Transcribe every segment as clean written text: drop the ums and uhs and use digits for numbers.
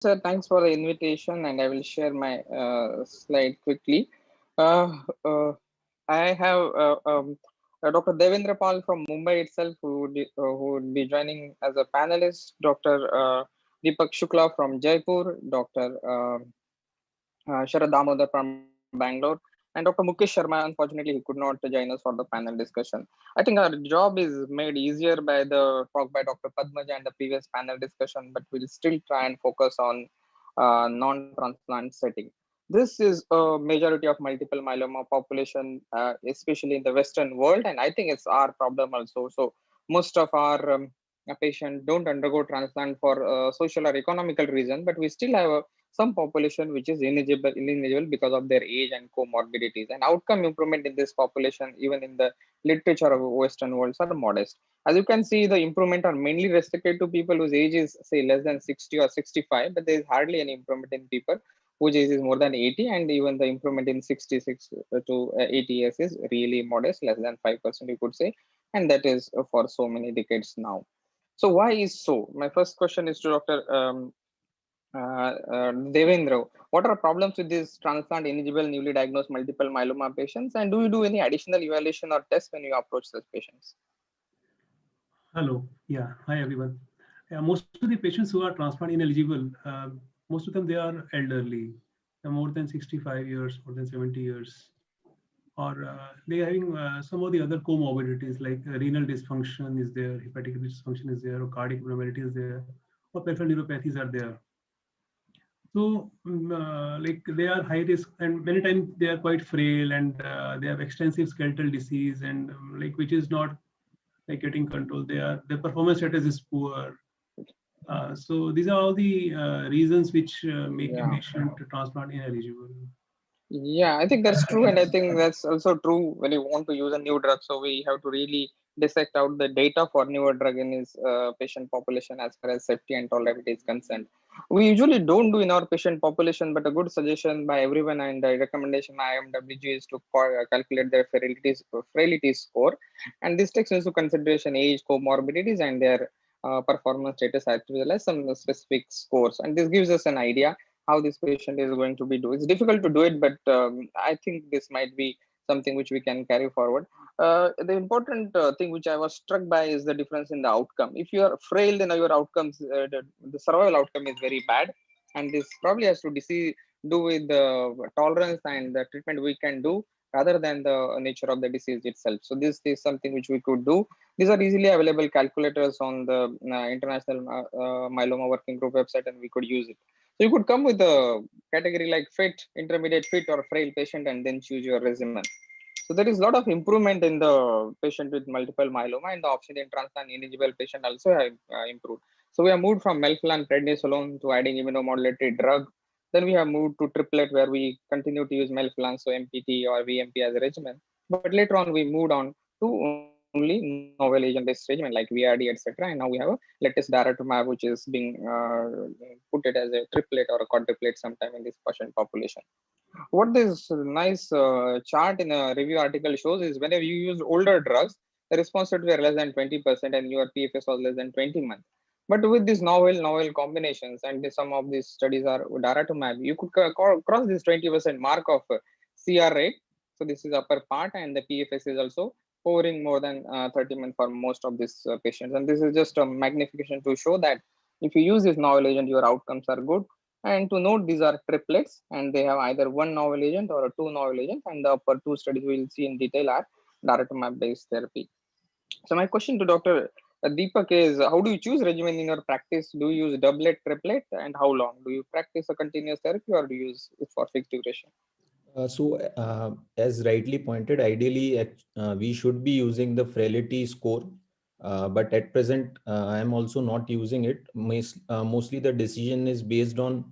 sir. Thanks for the invitation, and I will share my slide quickly. Uh, uh, I have Dr. Devendra Pal from Mumbai itself, who would be joining as a panelist. Dr. Deepak Shukla from Jaipur, Dr. Sharad Damodar from Bangalore, and Dr. Mukesh Sharma. Unfortunately, he could not join us for the panel discussion. I think our job is made easier by the talk by Dr. Padmaja and the previous panel discussion, but we'll still try and focus on non-transplant setting. This is a majority of multiple myeloma population, especially in the Western world, and I think it's our problem also. So most of our patients don't undergo transplant for social or economical reason, but we still have some population which is ineligible because of their age and comorbidities. And outcome improvement in this population, even in the literature of Western worlds, are modest. As you can see, the improvement are mainly restricted to people whose age is say less than 60 or 65, but there is hardly any improvement in people whose age is more than 80, and even the improvement in 66 to 80 years is really modest, less than 5%, you could say, and that is for so many decades now. So why is so? My first question is to Dr. Devendra, what are problems with these transplant ineligible newly diagnosed multiple myeloma patients, and do you do any additional evaluation or tests when you approach such patients? Hello. Yeah. Hi, everyone. Yeah, most of the patients who are transplant ineligible, most of them, they are elderly. They're more than 65 years, more than 70 years. Or they are having some of the other comorbidities like renal dysfunction is there, hepatic dysfunction is there, or cardiac abnormality is there, or peripheral neuropathies are there. So, like they are high risk, and many times they are quite frail, and they have extensive skeletal disease, and like which is not like getting control. Their performance status is poor. So these are all the reasons which make a Yeah. patient transplant ineligible. Yeah, I think that's true, and I think that's also true when you want to use a new drug. So we have to really dissect out the data for newer drug in his patient population as far as safety and tolerability is concerned. We usually don't do in our patient population, but a good suggestion by everyone and the recommendation by IMWG is to calculate their frailty score, and this takes into consideration age, comorbidities, and their performance status as well as some specific scores, and this gives us an idea how this patient is going to be do. It's difficult to do it, but I think this might be something which we can carry forward. The important thing which I was struck by is the difference in the outcome. If you are frail, then your outcomes, the survival outcome is very bad, and this probably has to do with the tolerance and the treatment we can do rather than the nature of the disease itself. So this is something which we could do. These are easily available calculators on the International Myeloma Working Group website, and we could use it. So you could come with a category like fit, intermediate, fit, or frail patient, and then choose your regimen. So there is a lot of improvement in the patient with multiple myeloma, and the option in transplant ineligible patient also have improved. So we have moved from melphalan prednisolone to adding immunomodulatory drug. Then we have moved to triplet where we continue to use melphalan, so MPT or VMP as a regimen. But later on we moved on to only novel agent-based regimen like VRD, etc. And now we have a latest Daratumumab, which is being put it as a triplet or a quadruplet sometime in this patient population. What this nice chart in a review article shows is whenever you use older drugs, the response rate were less than 20% and your PFS was less than 20 months. But with these novel combinations, and some of these studies are Daratumumab, you could cross this 20% mark of CR rate. So this is upper part, and the PFS is also hovering more than 30 months for most of these patients. And this is just a magnification to show that if you use this novel agent, your outcomes are good. And to note, these are triplets, and they have either one novel agent or a two novel agent. And the upper two studies we will see in detail are Daratumumab-based therapy. So my question to Dr. Deepak is, how do you choose regimen in your practice? Do you use doublet, triplet, and how long? Do you practice a continuous therapy or do you use it for fixed duration? As rightly pointed, ideally we should be using the frailty score, but at present I am also not using it. Mostly the decision is based on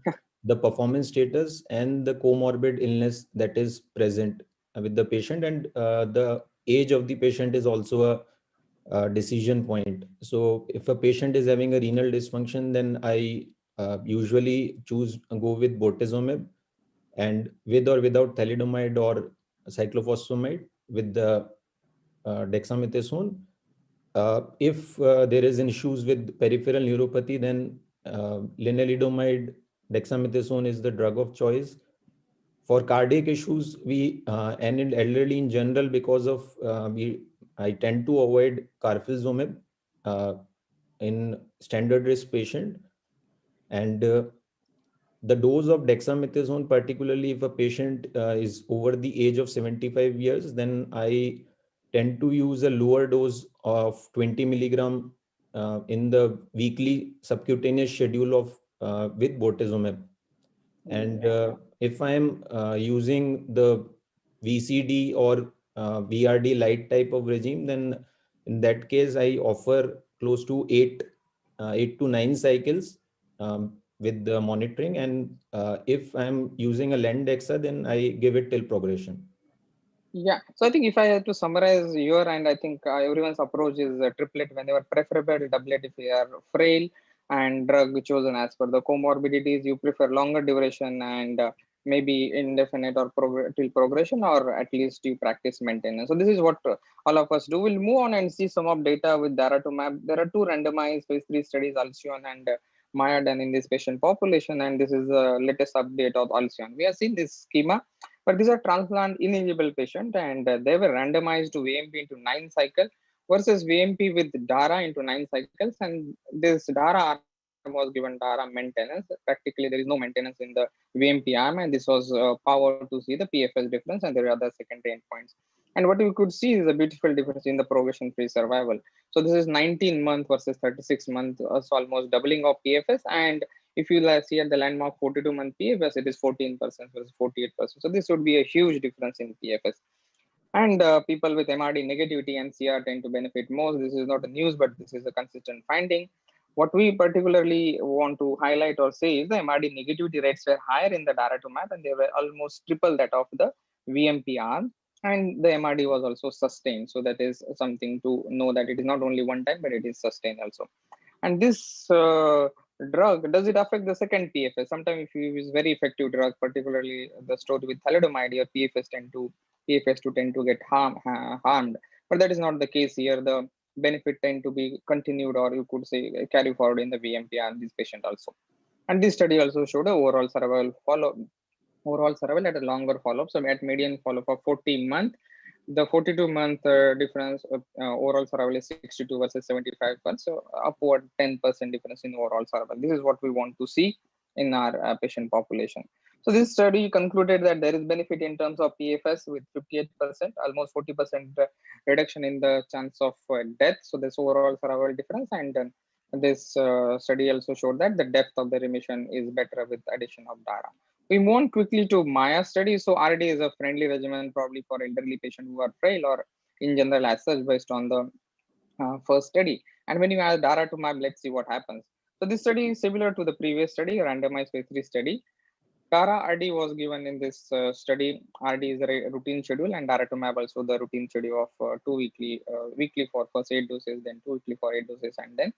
the performance status and the comorbid illness that is present with the patient, and the age of the patient is also a decision point. So if a patient is having a renal dysfunction, then I usually go with bortezomib, and with or without thalidomide or cyclophosphamide with the dexamethasone. If there is issues with peripheral neuropathy, then lenalidomide dexamethasone is the drug of choice. For cardiac issues, and in elderly in general, because of I tend to avoid carfilzomib in standard risk patient, and the dose of dexamethasone, particularly if a patient is over the age of 75 years, then I tend to use a lower dose of 20 milligram in the weekly subcutaneous schedule of with bortezomib. And if I'm using the VCD or BRD light type of regime, then in that case, I offer close to 8 to 9 cycles with the monitoring. And if I'm using a Lendexa, then I give it till progression. Yeah, so I think if I had to summarize your, and I think everyone's approach is a triplet whenever preferable, doublet if you are frail, and drug chosen as per the comorbidities. You prefer longer duration and maybe indefinite or till progression, or at least you practice maintenance. So this is what all of us do. We'll move on and see some of data with Daratumumab. There are two randomized phase 3 studies, Alcyon and Maya, done in this patient population, and this is the latest update of Alcyon. We have seen this schema, but these are transplant-ineligible patients, and they were randomized to VMP into 9 cycles versus VMP with DARA into 9 cycles. And this DARA arm was given DARA maintenance. Practically, there is no maintenance in the VMP arm, and this was powered to see the PFS difference, and there are other secondary endpoints. And what we could see is a beautiful difference in the progression-free survival. So this is 19 month versus 36 month, so almost doubling of PFS. And if you see at the landmark 42-month PFS, it is 14% versus 48%. So this would be a huge difference in PFS. And people with MRD negativity and CR tend to benefit most. This is not a news, but this is a consistent finding. What we particularly want to highlight or say is the MRD negativity rates were higher in the Daratumumab, and they were almost triple that of the VMP arm. And the MRD was also sustained. So that is something to know, that it is not only one time, but it is sustained also. And this drug, does it affect the second PFS? Sometimes if you use very effective drug, particularly the story with thalidomide, your PFS to tend to get harmed. But that is not the case here. The benefit tend to be continued, or you could say carry forward in the VMP and this patient also. And this study also showed a overall survival at a longer follow-up. So at median follow-up of 40 months, the 42-month difference overall survival is 62 versus 75 months, so upward 10% difference in overall survival. This is what we want to see in our patient population. So this study concluded that there is benefit in terms of PFS with 58%, almost 40% reduction in the chance of death. So this overall survival difference, and this study also showed that the depth of the remission is better with addition of DARA. We move on quickly to Maya study. So RD is a friendly regimen probably for elderly patients who are frail, or in general as such, based on the first study. And when you add Daratumumab, let's see what happens. So this study is similar to the previous study, randomized phase 3 study. DARA RD was given in this study. RD is a routine schedule, and Daratumumab also the routine schedule of 2 weekly for first 8 doses, then 2 weekly for 8 doses, and then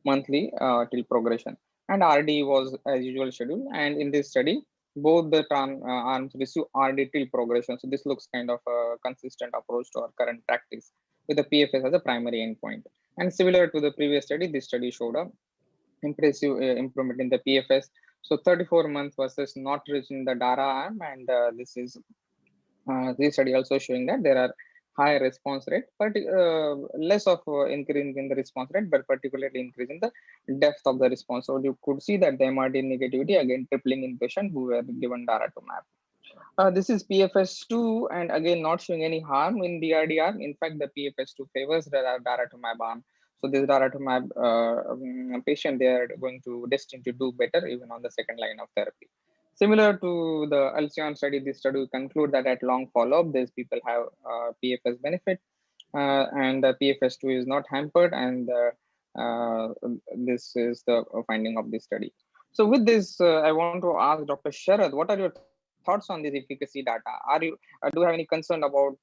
monthly till progression. And RD was as usual schedule. And in this study, both the arms receive RD till progression. So this looks kind of a consistent approach to our current practice, with the PFS as a primary endpoint. And similar to the previous study, this study showed a impressive improvement in the PFS. So 34 months versus not reaching the DARA arm, and this study also showing that there are higher response rate, but less of increase in the response rate, but particularly increase in the depth of the response. So you could see that the MRD negativity again tripling in patients who were given Daratumumab. This is PFS2, and again not showing any harm in BRD arm. In fact, the PFS2 favors the Daratumumab arm. So this Daratumumab patient, they are going to destined to do better even on the second line of therapy. Similar to the Alcyon study, this study will conclude that at long follow-up, these people have PFS benefit, and the PFS2 is not hampered, and this is the finding of this study. So with this, I want to ask Dr. Sharad, what are your thoughts on this efficacy data? Do you have any concern about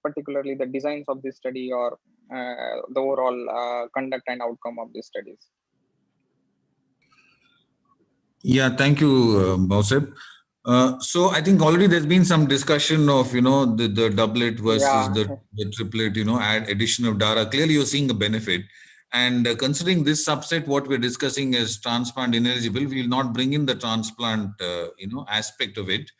particularly the designs of this study, or the overall conduct and outcome of these studies? Yeah, thank you, Mauseb. So I think already there's been some discussion of, the doublet versus the triplet, addition of DARA. Clearly, you're seeing a benefit. And considering this subset, what we're discussing is transplant ineligible, we will not bring in the transplant, aspect of it.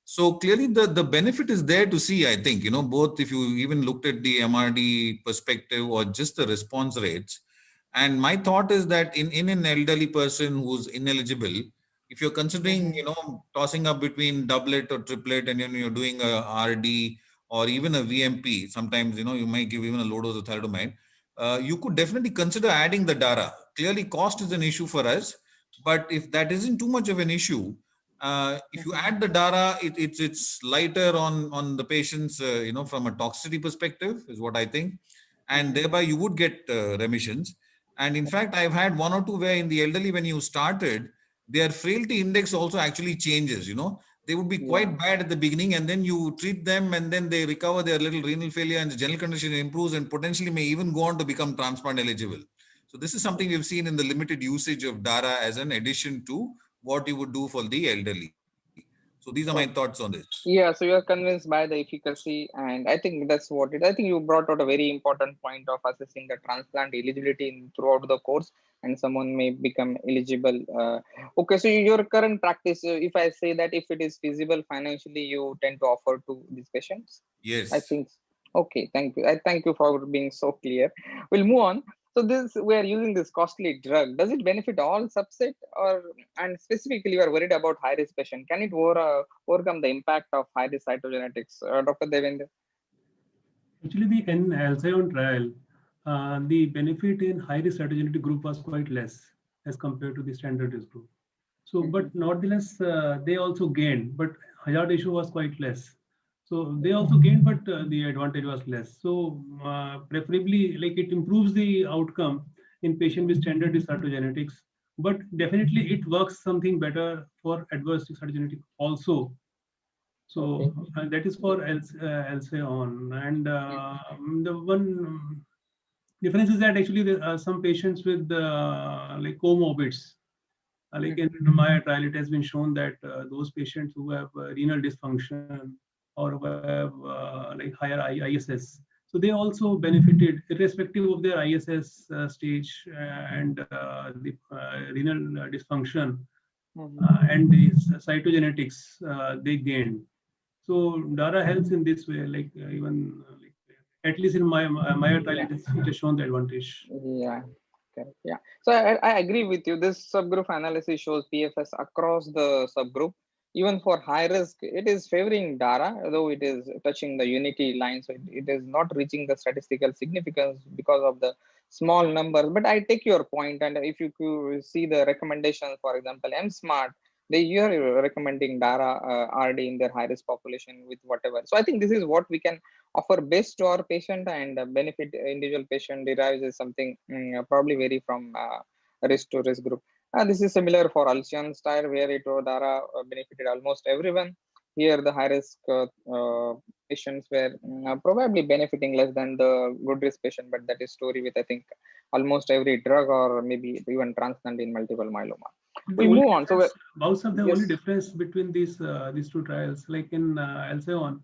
So clearly the benefit is there to see, I think, both if you even looked at the MRD perspective or just the response rates. And my thought is that in an elderly person who's ineligible, if you're considering, tossing up between doublet or triplet and you're doing a RD or even a VMP, sometimes, you might give even a low dose of thalidomide, you could definitely consider adding the DARA. Clearly cost is an issue for us, but if that isn't too much of an issue, if you add the DARA, it's lighter on the patients, from a toxicity perspective is what I think, and thereby you would get remissions. And in fact, I've had one or two where in the elderly, when you started, their frailty index also actually changes. They would be quite bad at the beginning, and then you treat them, and then they recover their little renal failure, and the general condition improves, and potentially may even go on to become transplant eligible. So this is something we've seen in the limited usage of DARA as an addition to what you would do for the elderly. So these are my thoughts on this. Yeah, so you're convinced by the efficacy, and I think that's what it. I think you brought out a very important point of assessing the transplant eligibility throughout the course, and someone may become eligible. Okay, so your current practice, if I say that if it is feasible financially, you tend to offer to these patients. I Yes. think. Okay, thank you. I thank you for being so clear. We'll move on. So this we are using this costly drug. Does it benefit all subset, or and specifically you are worried about high risk patient? Can it overcome the impact of high risk cytogenetics, Dr. Devendra? Actually, the in Alzheimer's trial, the benefit in high-risk cytogenetic group was quite less as compared to the standard risk group. So, but nevertheless, they also gained, but hazard issue was quite less. So they also gained, but the advantage was less. So preferably, like it improves the outcome in patient with standard risk cytogenetics, but definitely it works something better for adverse risk cytogenetic also. So that is for LSA on. And the one difference is that actually there are some patients with like comorbids. Like in my trial, it has been shown that those patients who have renal dysfunction or who have like higher ISS, so they also benefited irrespective of their ISS stage and the renal dysfunction and the cytogenetics they gained. So DARA helps in this way, like even like, at least in my trial, it has shown the advantage. Yeah. Correct. Yeah. So I agree with you. This subgroup analysis shows PFS across the subgroup. Even for high risk, it is favoring DARA, though it is touching the unity line. So it is not reaching the statistical significance because of the small numbers. But I take your point, and if you could see the recommendations, for example, MSMART, they are recommending DARA RD in their high risk population with whatever. So I think this is what we can offer best to our patient, and benefit individual patient derives is something probably vary from risk to risk group. This is similar for Alcyon's trial where it DARA benefited almost everyone. Here the high risk patients were probably benefiting less than the good risk patient, but that is story with I think almost every drug or maybe even transplant in multiple myeloma. The We only move on. So most of the yes. only difference between these two trials, like in Alceon,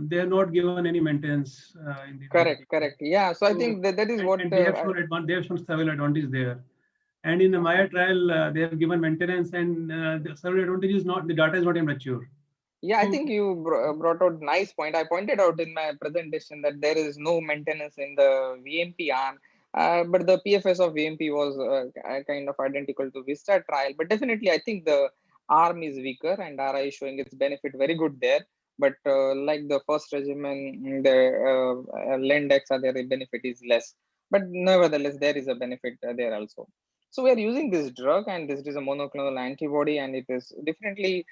they have not given any maintenance in the Correct. Yeah. So I think that is what and they have shown they have shown several advantages there. And in the Maya trial, they have given maintenance, and the several advantages not the data is not immature. Yeah, I think you brought out nice point. I pointed out in my presentation that there is no maintenance in the VMP arm, but the PFS of VMP was kind of identical to Vista trial. But definitely, I think the arm is weaker, and RI is showing its benefit very good there. But like the first regimen, the Lendex, the benefit is less. But nevertheless, there is a benefit there also. So we are using this drug, and this is a monoclonal antibody, and it is definitely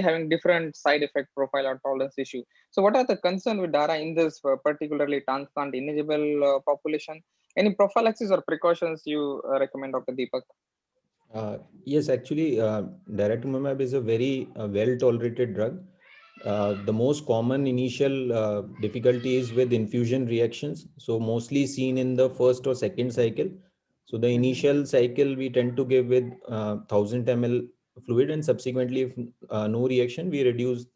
having different side effect profile or tolerance issue. So what are the concern with DARA in this particularly transplant ineligible population? Any prophylaxis or precautions you recommend, Dr. Deepak? Yes, actually, Daratumumab is a very well tolerated drug. The most common initial difficulty is with infusion reactions. So mostly seen in the first or second cycle. So the initial cycle we tend to give with 1000 ml fluid, and subsequently if no reaction, we reduce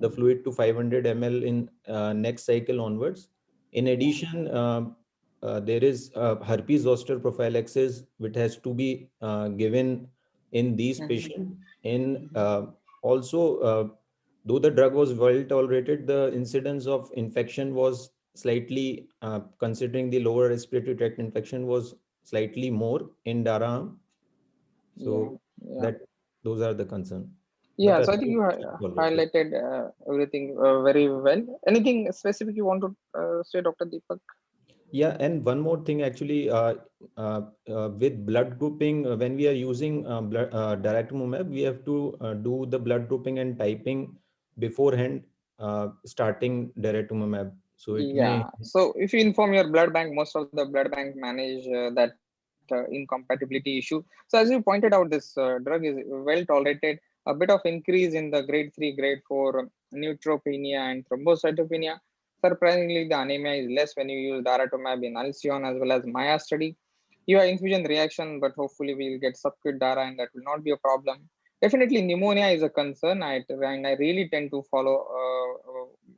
the fluid to 500 ml in next cycle onwards. In addition, there is herpes zoster prophylaxis which has to be given in these patients. In also, though the drug was well tolerated, the incidence of infection was slightly, considering the lower respiratory tract infection, was slightly more in Dara. So that those are the concerns. Yeah, so I think you highlighted everything very well. Anything specific you want to say, Dr. Deepak? Yeah, and one more thing actually, with blood grouping, when we are using Daratumumab, we have to do the blood grouping and typing beforehand, starting Daratumumab. So it may. Yeah, so if you inform your blood bank, most of the blood bank manage that incompatibility issue. So as you pointed out, this drug is well tolerated. A bit of increase in the grade 3, grade 4 neutropenia and thrombocytopenia. Surprisingly, the anemia is less when you use daratumumab in Alcyon as well as Maya study. You have infusion reaction, but hopefully we'll get subcut dara and that will not be a problem. Definitely, pneumonia is a concern, and I really tend to follow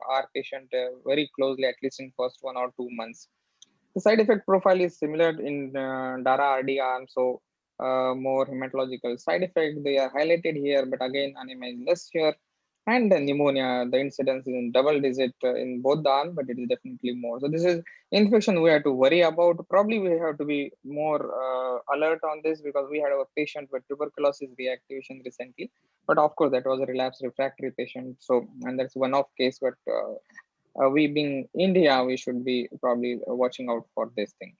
our patient very closely, at least in first 1 or 2 months. The side effect profile is similar in DARA RD arm, so more hematological side effect they are highlighted here, but again anemia is less here. And pneumonia, the incidence is in double digit in both the arms, but it is definitely more. So this is infection we have to worry about. Probably we have to be more alert on this because we had a patient with tuberculosis reactivation recently, but of course that was a relapsed refractory patient. So and that's one-off case, but we being India, we should be probably watching out for this thing.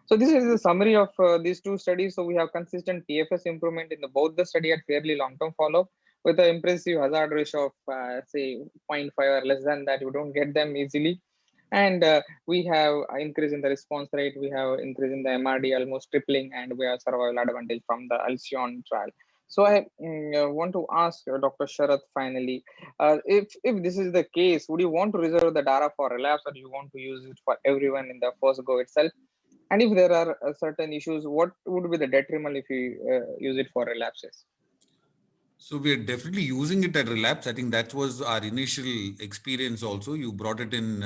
So this is the summary of these two studies. So we have consistent PFS improvement in both the study at fairly long-term follow-up with an impressive hazard ratio of say 0.5 or less than that. You don't get them easily. And we have increase in the response rate. We have increase in the MRD almost tripling, and we have survival advantage from the Alcyon trial. So I want to ask Dr. Sharath finally, if this is the case, would you want to reserve the data for relapse, or do you want to use it for everyone in the first go itself? And if there are certain issues, what would be the detriment if you use it for relapses? So we are definitely using it at relapse. I think that was our initial experience also. You brought it in,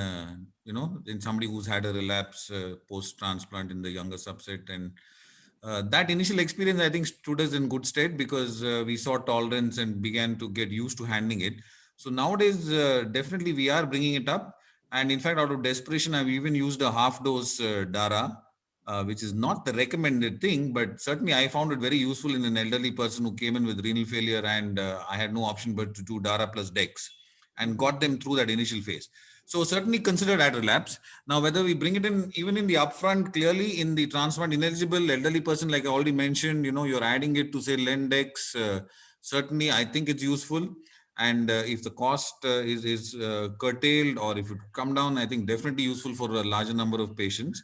in somebody who's had a relapse post-transplant in the younger subset. And that initial experience, I think, stood us in good stead because we saw tolerance and began to get used to handling it. So nowadays, definitely we are bringing it up. And in fact, out of desperation, I've even used a half dose DARA, which is not the recommended thing, but certainly I found it very useful in an elderly person who came in with renal failure, and I had no option but to do DARA plus DEX and got them through that initial phase. So certainly considered at relapse. Now, whether we bring it in even in the upfront, clearly in the transplant ineligible elderly person, like I already mentioned, you're adding it to say Lendex. Certainly, I think it's useful. And if the cost is curtailed or if it come down, I think definitely useful for a larger number of patients.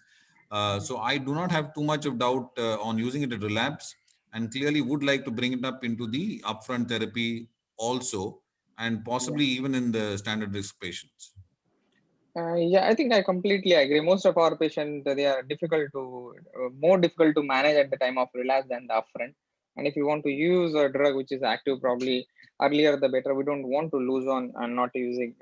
So I do not have too much of doubt on using it at relapse, and clearly would like to bring it up into the upfront therapy also, and possibly even in the standard risk patients. Yeah, I think I completely agree. Most of our patients, they are more difficult to manage at the time of relapse than the upfront. And if you want to use a drug which is active, probably earlier the better. We don't want to lose on not using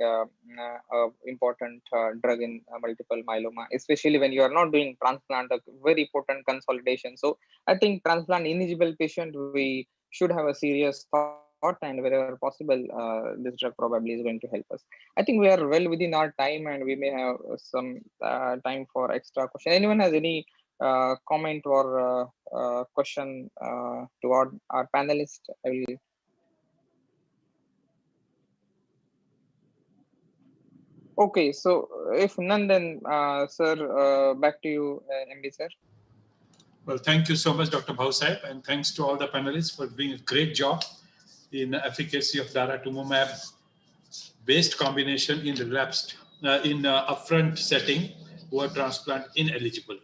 important drug in multiple myeloma, especially when you are not doing transplant, a very potent consolidation. So I think transplant ineligible patient, we should have a serious thought, and wherever possible, this drug probably is going to help us. I think we are well within our time, and we may have some time for extra question. Anyone has any comment or question to our panelist? I will. Okay, so if none, then sir, back to you, MD sir. Well, thank you so much, Dr. Bhausaheb, and thanks to all the panelists for doing a great job in efficacy of daratumumab based combination in relapsed in upfront setting who are transplant ineligible.